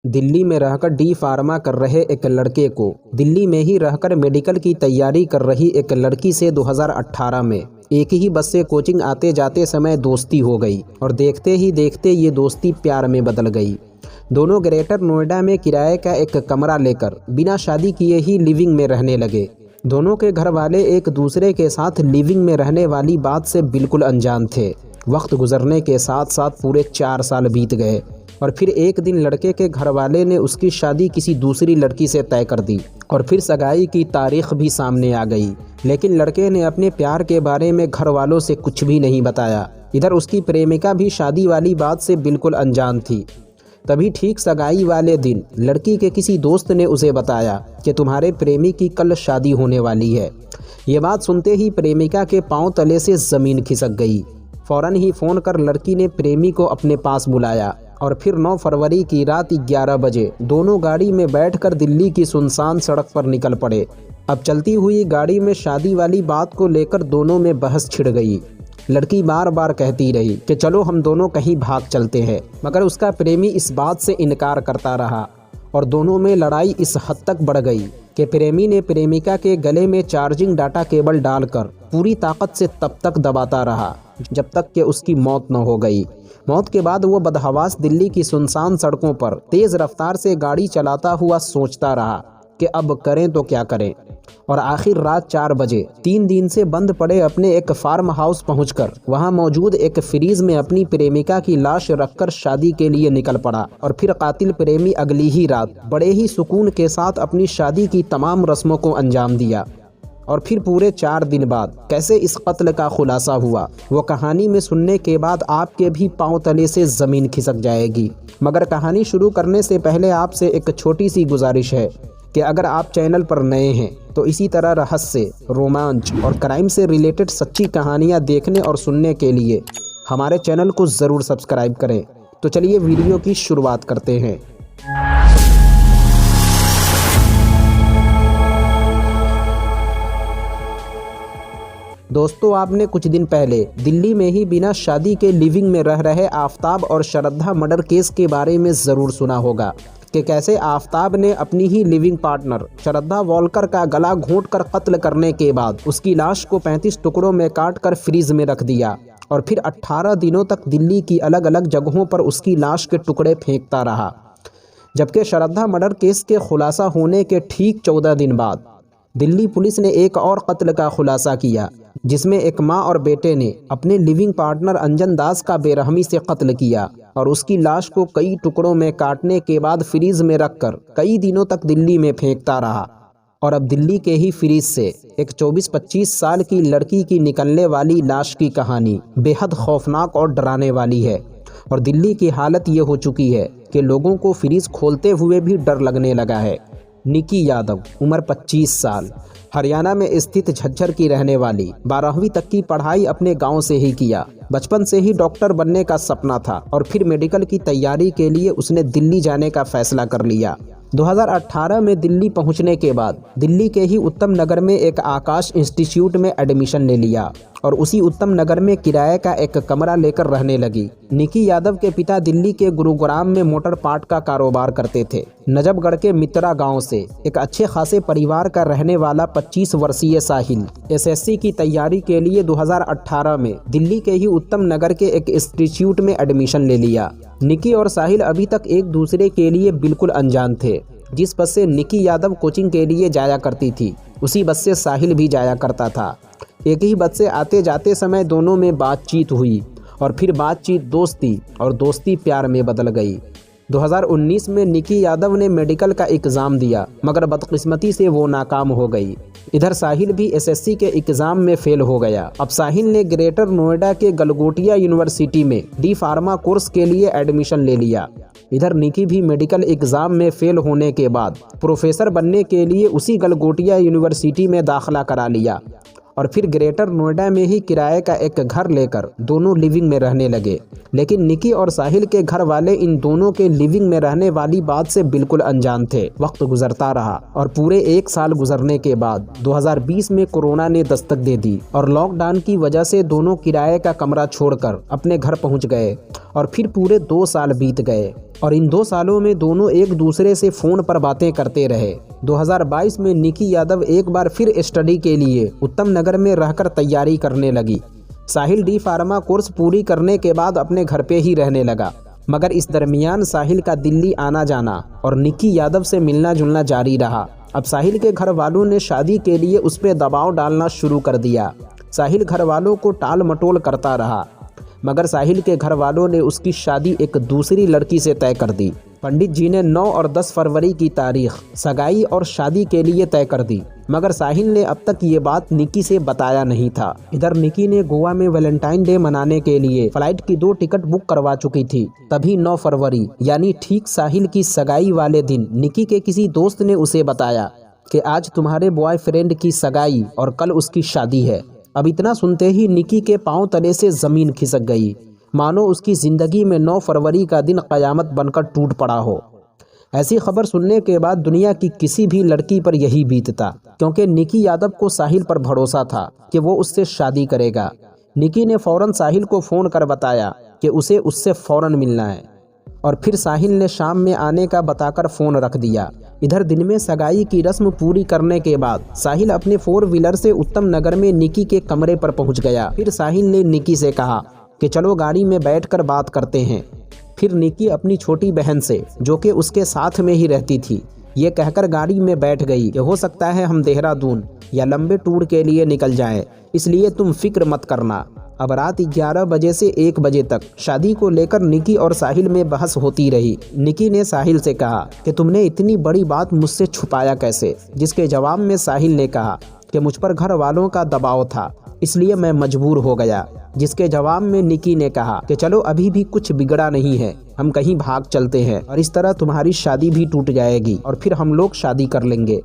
दिल्ली में रहकर D pharma कर रहे एक लड़के को दिल्ली में ही रहकर मेडिकल की तैयारी कर रही एक लड़की से 2018 में एक ही बस से कोचिंग आते जाते समय दोस्ती हो गई और देखते ही देखते ये दोस्ती प्यार में बदल गई। दोनों ग्रेटर नोएडा में किराए का एक कमरा लेकर बिना शादी किए ही लिविंग में रहने लगे। दोनों के घर वाले एक दूसरे के साथ लिविंग में रहने वाली बात से बिल्कुल अनजान थे। वक्त गुजरने के साथ साथ पूरे 4 साल बीत गए और फिर एक दिन लड़के के घर वाले ने उसकी शादी किसी दूसरी लड़की से तय कर दी और फिर सगाई की तारीख भी सामने आ गई। लेकिन लड़के ने अपने प्यार के बारे में घर वालों से कुछ भी नहीं बताया। इधर उसकी प्रेमिका भी शादी वाली बात से बिल्कुल अनजान थी। तभी ठीक सगाई वाले दिन लड़की के किसी दोस्त ने उसे बताया कि तुम्हारे प्रेमी की कल शादी होने वाली है। ये बात सुनते ही प्रेमिका के पांव तले से ज़मीन खिसक गई। फौरन ही फ़ोन कर लड़की ने प्रेमी को अपने पास बुलाया और फिर 9 फरवरी की रात 11 बजे दोनों गाड़ी में बैठकर दिल्ली की सुनसान सड़क पर निकल पड़े। अब चलती हुई गाड़ी में शादी वाली बात को लेकर दोनों में बहस छिड़ गई। लड़की बार बार कहती रही कि चलो हम दोनों कहीं भाग चलते हैं, मगर उसका प्रेमी इस बात से इनकार करता रहा और दोनों में लड़ाई इस हद तक बढ़ गई कि प्रेमी ने प्रेमिका के गले में चार्जिंग डाटा केबल डालकर पूरी ताकत से तब तक दबाता रहा जब तक कि उसकी मौत न हो गई। मौत के बाद वो बदहवास दिल्ली की सुनसान सड़कों पर तेज़ रफ्तार से गाड़ी चलाता हुआ सोचता रहा कि अब करें तो क्या करें, और आखिर रात 4 बजे 3 दिन से बंद पड़े अपने एक फार्म हाउस पहुंचकर वहां मौजूद एक फ्रीज में अपनी प्रेमिका की लाश रखकर शादी के लिए निकल पड़ा। और फिर कातिल प्रेमी अगली ही रात बड़े ही सुकून के साथ अपनी शादी की तमाम रस्मों को अंजाम दिया। और फिर पूरे 4 दिन बाद कैसे इस कत्ल का खुलासा हुआ, वो कहानी में सुनने के बाद आपके भी पांव तले से ज़मीन खिसक जाएगी। मगर कहानी शुरू करने से पहले आपसे एक छोटी सी गुजारिश है कि अगर आप चैनल पर नए हैं तो इसी तरह रहस्य, रोमांच और क्राइम से रिलेटेड सच्ची कहानियाँ देखने और सुनने के लिए हमारे चैनल को ज़रूर सब्सक्राइब करें। तो चलिए वीडियो की शुरुआत करते हैं। दोस्तों, आपने कुछ दिन पहले दिल्ली में ही बिना शादी के लिविंग में रह रहे आफताब और श्रद्धा मर्डर केस के बारे में ज़रूर सुना होगा कि कैसे आफताब ने अपनी ही लिविंग पार्टनर श्रद्धा वॉलकर का गला घोंटकर कत्ल करने के बाद उसकी लाश को 35 टुकड़ों में काटकर फ्रीज में रख दिया और फिर 18 दिनों तक दिल्ली की अलग अलग जगहों पर उसकी लाश के टुकड़े फेंकता रहा। जबकि श्रद्धा मर्डर केस के खुलासा होने के ठीक 14 दिन बाद दिल्ली पुलिस ने एक और कत्ल का खुलासा किया, जिसमें एक मां और बेटे ने अपने लिविंग पार्टनर अंजन दास का बेरहमी से कत्ल किया और उसकी लाश को कई टुकड़ों में काटने के बाद फ्रीज में रखकर कई दिनों तक दिल्ली में फेंकता रहा। और अब दिल्ली के ही फ्रीज से एक 24-25 साल की लड़की की निकलने वाली लाश की कहानी बेहद खौफनाक और डराने वाली है। और दिल्ली की हालत ये हो चुकी है कि लोगों को फ्रीज खोलते हुए भी डर लगने लगा है। निकी यादव, उम्र 25 साल, हरियाणा में स्थित झज्जर की रहने वाली, 12वीं तक की पढ़ाई अपने गांव से ही किया। बचपन से ही डॉक्टर बनने का सपना था और फिर मेडिकल की तैयारी के लिए उसने दिल्ली जाने का फैसला कर लिया। 2018 में दिल्ली पहुंचने के बाद दिल्ली के ही उत्तम नगर में एक आकाश इंस्टीट्यूट में एडमिशन ले लिया और उसी उत्तम नगर में किराए का एक कमरा लेकर रहने लगी। निकी यादव के पिता दिल्ली के गुरुग्राम में मोटर पार्ट का कारोबार करते थे। नजफगढ़ के मित्रा गांव से एक अच्छे खासे परिवार का रहने वाला 25 वर्षीय साहिल एसएससी की तैयारी के लिए 2018 में दिल्ली के ही उत्तम नगर के एक इंस्टीट्यूट में एडमिशन ले लिया। निकी और साहिल अभी तक एक दूसरे के लिए बिल्कुल अनजान थे। जिस बस से निकी यादव कोचिंग के लिए जाया करती थी उसी बस से साहिल भी जाया करता था। एक ही बस से आते जाते समय दोनों में बातचीत हुई और फिर बातचीत दोस्ती और दोस्ती प्यार में बदल गई। 2019 में निकी यादव ने मेडिकल का एग्ज़ाम दिया, मगर बदकिस्मती से वो नाकाम हो गई। इधर साहिल भी एसएससी के एग्ज़ाम में फेल हो गया। अब साहिल ने ग्रेटर नोएडा के गलगोटिया यूनिवर्सिटी में डी फार्मा कोर्स के लिए एडमिशन ले लिया। इधर निकी भी मेडिकल एग्ज़ाम में फेल होने के बाद प्रोफेसर बनने के लिए उसी गलगोटिया यूनिवर्सिटी में दाखिला करा लिया और फिर ग्रेटर नोएडा में ही किराए का एक घर लेकर दोनों लिविंग में रहने लगे। लेकिन निकी और साहिल के घर वाले इन दोनों के लिविंग में रहने वाली बात से बिल्कुल अनजान थे। वक्त गुजरता रहा और पूरे 1 साल गुजरने के बाद 2020 में कोरोना ने दस्तक दे दी और लॉकडाउन की वजह से दोनों किराए का कमरा छोड़कर अपने घर पहुंच गए और फिर पूरे 2 साल बीत गए और इन 2 सालों में दोनों एक दूसरे से फ़ोन पर बातें करते रहे। 2022 में निकी यादव एक बार फिर स्टडी के लिए उत्तम नगर में रहकर तैयारी करने लगी। साहिल डी फार्मा कोर्स पूरी करने के बाद अपने घर पे ही रहने लगा, मगर इस दरमियान साहिल का दिल्ली आना जाना और निकी यादव से मिलना जुलना जारी रहा। अब साहिल के घर वालों ने शादी के लिए उस पर दबाव डालना शुरू कर दिया। साहिल घर वालों को टाल मटोल करता रहा, मगर साहिल के घर वालों ने उसकी शादी एक दूसरी लड़की से तय कर दी। पंडित जी ने 9 और 10 फरवरी की तारीख सगाई और शादी के लिए तय कर दी, मगर साहिल ने अब तक ये बात निकी से बताया नहीं था। इधर निकी ने गोवा में वैलेंटाइन डे मनाने के लिए फ्लाइट की 2 टिकट बुक करवा चुकी थी। तभी 9 फरवरी यानी ठीक साहिल की सगाई वाले दिन निकी के किसी दोस्त ने उसे बताया कि आज तुम्हारे बॉयफ्रेंड की सगाई और कल उसकी शादी है। अब इतना सुनते ही निकी के पांव तले से ज़मीन खिसक गई, मानो उसकी ज़िंदगी में 9 फरवरी का दिन क़यामत बनकर टूट पड़ा हो। ऐसी खबर सुनने के बाद दुनिया की किसी भी लड़की पर यही बीतता, क्योंकि निकी यादव को साहिल पर भरोसा था कि वो उससे शादी करेगा। निकी ने फ़ौरन साहिल को फ़ोन कर बताया कि उसे उससे फ़ौरन मिलना है, और फिर साहिल ने शाम में आने का बताकर फ़ोन रख दिया। इधर दिन में सगाई की रस्म पूरी करने के बाद साहिल अपने 4 व्हीलर से उत्तम नगर में निकी के कमरे पर पहुंच गया। फिर साहिल ने निकी से कहा कि चलो गाड़ी में बैठकर बात करते हैं। फिर निकी अपनी छोटी बहन से, जो कि उसके साथ में ही रहती थी, ये कहकर गाड़ी में बैठ गई कि हो सकता है हम देहरादून या लंबे टूर के लिए निकल जाएं, इसलिए तुम फिक्र मत करना। अब रात 11 बजे से 1 बजे तक शादी को लेकर निकी और साहिल में बहस होती रही। निकी ने साहिल से कहा कि तुमने इतनी बड़ी बात मुझसे छुपाया कैसे, जिसके जवाब में साहिल ने कहा कि मुझ पर घर वालों का दबाव था, इसलिए मैं मजबूर हो गया। जिसके जवाब में निकी ने कहा कि चलो अभी भी कुछ बिगड़ा नहीं है, हम कहीं भाग चलते हैं और इस तरह तुम्हारी शादी भी टूट जाएगी और फिर हम लोग शादी कर लेंगे।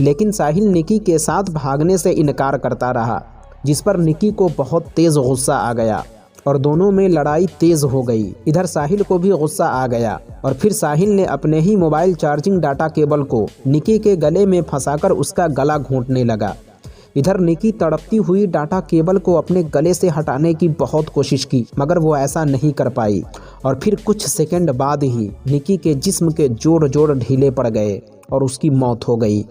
लेकिन साहिल निकी के साथ भागने से इनकार करता रहा, जिस पर निकी को बहुत तेज गुस्सा आ गया और दोनों में लड़ाई तेज हो गई। इधर साहिल को भी गुस्सा आ गया और फिर साहिल ने अपने ही मोबाइल चार्जिंग डाटा केबल को निकी के गले में फंसाकर उसका गला घोंटने लगा। इधर निकी तड़पती हुई डाटा केबल को अपने गले से हटाने की बहुत कोशिश की, मगर वो ऐसा नहीं कर पाई और फिर कुछ सेकंड बाद ही निकी के जिस्म के जोड़ ढीले पड़ गए और उसकी मौत हो गई।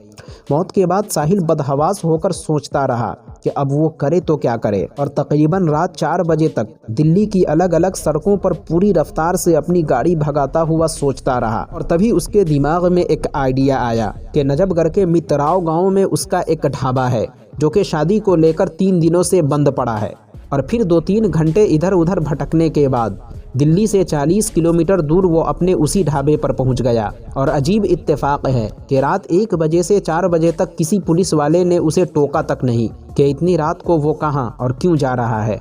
मौत के बाद साहिल बदहवास होकर सोचता रहा कि अब वो करे तो क्या करे, और तकरीबन रात 4 बजे तक दिल्ली की अलग अलग सड़कों पर पूरी रफ्तार से अपनी गाड़ी भगाता हुआ सोचता रहा। और तभी उसके दिमाग में एक आइडिया आया कि नजफगढ़ के मित्राव गांव में उसका एक ढाबा है, जो कि शादी को लेकर 3 दिनों से बंद पड़ा है। और फिर 2-3 घंटे इधर उधर भटकने के बाद दिल्ली से 40 किलोमीटर दूर वो अपने उसी ढाबे पर पहुंच गया। और अजीब इत्तेफाक है कि रात 1 बजे से 4 बजे तक किसी पुलिस वाले ने उसे टोका तक नहीं कि इतनी रात को वो कहां और क्यों जा रहा है।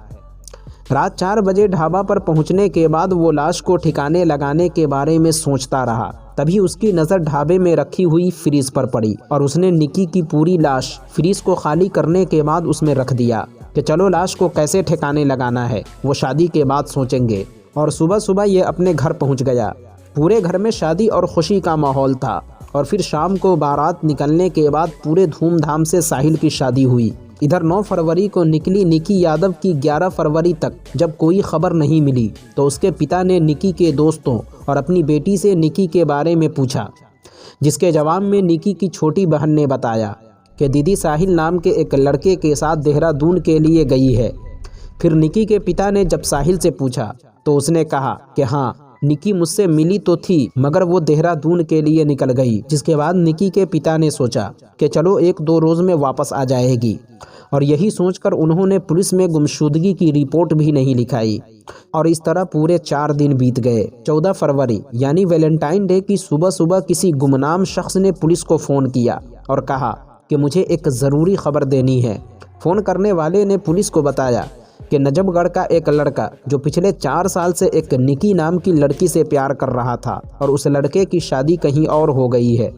रात 4 बजे ढाबा पर पहुंचने के बाद वो लाश को ठिकाने लगाने के बारे में सोचता रहा। तभी उसकी नज़र ढाबे में रखी हुई फ्रीज पर पड़ी और उसने निकी की पूरी लाश फ्रीज को खाली करने के बाद उसमें रख दिया कि चलो लाश को कैसे ठिकाने लगाना है वो शादी के बाद सोचेंगे। और सुबह सुबह ये अपने घर पहुंच गया। पूरे घर में शादी और खुशी का माहौल था। और फिर शाम को बारात निकलने के बाद पूरे धूमधाम से साहिल की शादी हुई। इधर 9 फरवरी को निकली निकी यादव की 11 फरवरी तक जब कोई खबर नहीं मिली, तो उसके पिता ने निकी के दोस्तों और अपनी बेटी से निकी के बारे में पूछा, जिसके जवाब में निकी की छोटी बहन ने बताया कि दीदी साहिल नाम के एक लड़के के साथ देहरादून के लिए गई है। फिर निकी के पिता ने जब साहिल से पूछा तो उसने कहा कि हाँ, निकी मुझसे मिली तो थी, मगर वो देहरादून के लिए निकल गई। जिसके बाद निकी के पिता ने सोचा कि चलो 1-2 रोज़ में वापस आ जाएगी, और यही सोचकर उन्होंने पुलिस में गुमशुदगी की रिपोर्ट भी नहीं लिखाई। और इस तरह पूरे 4 दिन बीत गए। 14 फरवरी यानी वैलेंटाइन डे की सुबह सुबह किसी गुमनाम शख्स ने पुलिस को फ़ोन किया और कहा कि मुझे एक ज़रूरी खबर देनी है। फ़ोन करने वाले ने पुलिस को बताया कि नजफगढ़ का एक लड़का जो पिछले 4 साल से एक निकी नाम की लड़की से प्यार कर रहा था और उस लड़के की शादी कहीं और हो गई है।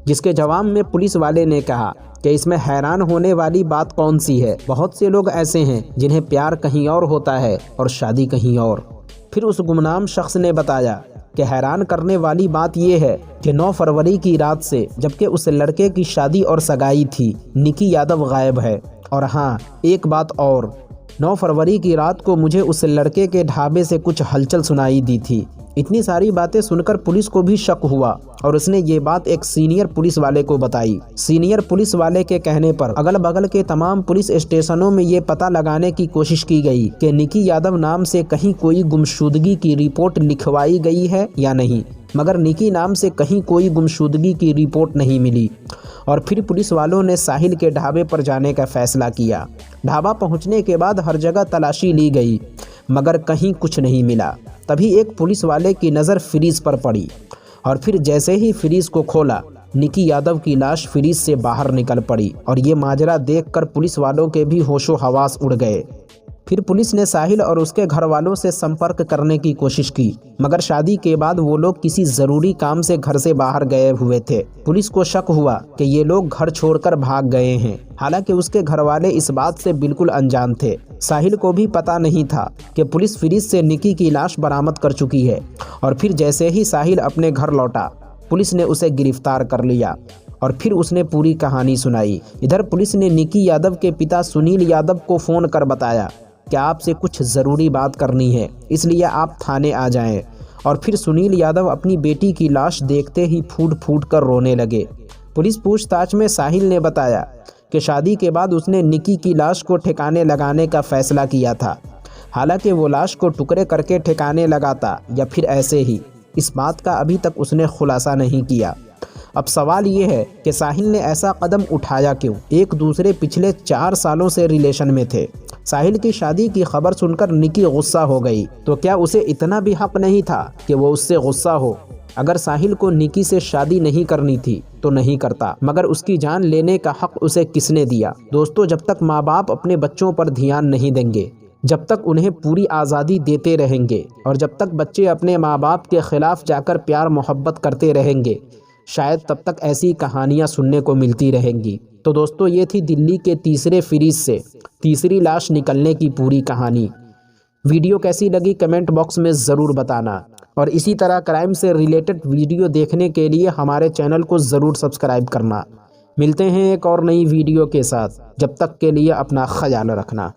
जिसके जवाब में पुलिस वाले ने कहा कि इसमें हैरान होने वाली बात कौन सी है, बहुत से लोग ऐसे हैं जिन्हें प्यार कहीं और होता है और शादी कहीं और। फिर उस गुमनाम शख्स ने बताया कि हैरान करने वाली बात यह है कि 9 फरवरी की रात से जबकि उस लड़के की शादी और सगाई थी, निकी यादव गायब है। और हाँ, एक बात और 9 फरवरी की रात को मुझे उस लड़के के ढाबे से कुछ हलचल सुनाई दी थी। इतनी सारी बातें सुनकर पुलिस को भी शक हुआ और उसने ये बात एक सीनियर पुलिस वाले को बताई। सीनियर पुलिस वाले के कहने पर अगल बगल के तमाम पुलिस स्टेशनों में ये पता लगाने की कोशिश की गई कि निकी यादव नाम से कहीं कोई गुमशुदगी की रिपोर्ट लिखवाई गई है या नहीं, मगर निकी नाम से कहीं कोई गुमशुदगी की रिपोर्ट नहीं मिली। और फिर पुलिस वालों ने साहिल के ढाबे पर जाने का फैसला किया। ढाबा पहुंचने के बाद हर जगह तलाशी ली गई मगर कहीं कुछ नहीं मिला। तभी एक पुलिस वाले की नज़र फ्रीज पर पड़ी और फिर जैसे ही फ्रीज को खोला, निकी यादव की लाश फ्रीज से बाहर निकल पड़ी और ये माजरा देखकर पुलिस वालों के भी होशो हवास उड़ गए। फिर पुलिस ने साहिल और उसके घर वालों से संपर्क करने की कोशिश की मगर शादी के बाद वो लोग किसी ज़रूरी काम से घर से बाहर गए हुए थे। पुलिस को शक हुआ कि ये लोग घर छोड़कर भाग गए हैं। हालांकि उसके घर वाले इस बात से बिल्कुल अनजान थे। साहिल को भी पता नहीं था कि पुलिस फ्रिज से निकी की लाश बरामद कर चुकी है। और फिर जैसे ही साहिल अपने घर लौटा, पुलिस ने उसे गिरफ्तार कर लिया और फिर उसने पूरी कहानी सुनाई। इधर पुलिस ने निकी यादव के पिता सुनील यादव को फ़ोन कर बताया कि आपसे कुछ ज़रूरी बात करनी है, इसलिए आप थाने आ जाएं। और फिर सुनील यादव अपनी बेटी की लाश देखते ही फूट फूट कर रोने लगे। पुलिस पूछताछ में साहिल ने बताया कि शादी के बाद उसने निकी की लाश को ठिकाने लगाने का फ़ैसला किया था। हालांकि वो लाश को टुकड़े करके ठिकाने लगाता या फिर ऐसे ही, इस बात का अभी तक उसने खुलासा नहीं किया। अब सवाल ये है कि साहिल ने ऐसा कदम उठाया क्यों? एक दूसरे पिछले 4 सालों से रिलेशन में थे। साहिल की शादी की खबर सुनकर निकी गुस्सा हो गई, तो क्या उसे इतना भी हक नहीं था कि वो उससे गुस्सा हो? अगर साहिल को निकी से शादी नहीं करनी थी तो नहीं करता, मगर उसकी जान लेने का हक उसे किसने दिया? दोस्तों, जब तक माँ बाप अपने बच्चों पर ध्यान नहीं देंगे, जब तक उन्हें पूरी आज़ादी देते रहेंगे और जब तक बच्चे अपने माँ बाप के खिलाफ जाकर प्यार मोहब्बत करते रहेंगे, शायद तब तक ऐसी कहानियाँ सुनने को मिलती रहेंगी। तो दोस्तों, ये थी दिल्ली के तीसरे फ्रीज से तीसरी लाश निकलने की पूरी कहानी। वीडियो कैसी लगी कमेंट बॉक्स में ज़रूर बताना और इसी तरह क्राइम से रिलेटेड वीडियो देखने के लिए हमारे चैनल को ज़रूर सब्सक्राइब करना। मिलते हैं एक और नई वीडियो के साथ, जब तक के लिए अपना ख्याल रखना।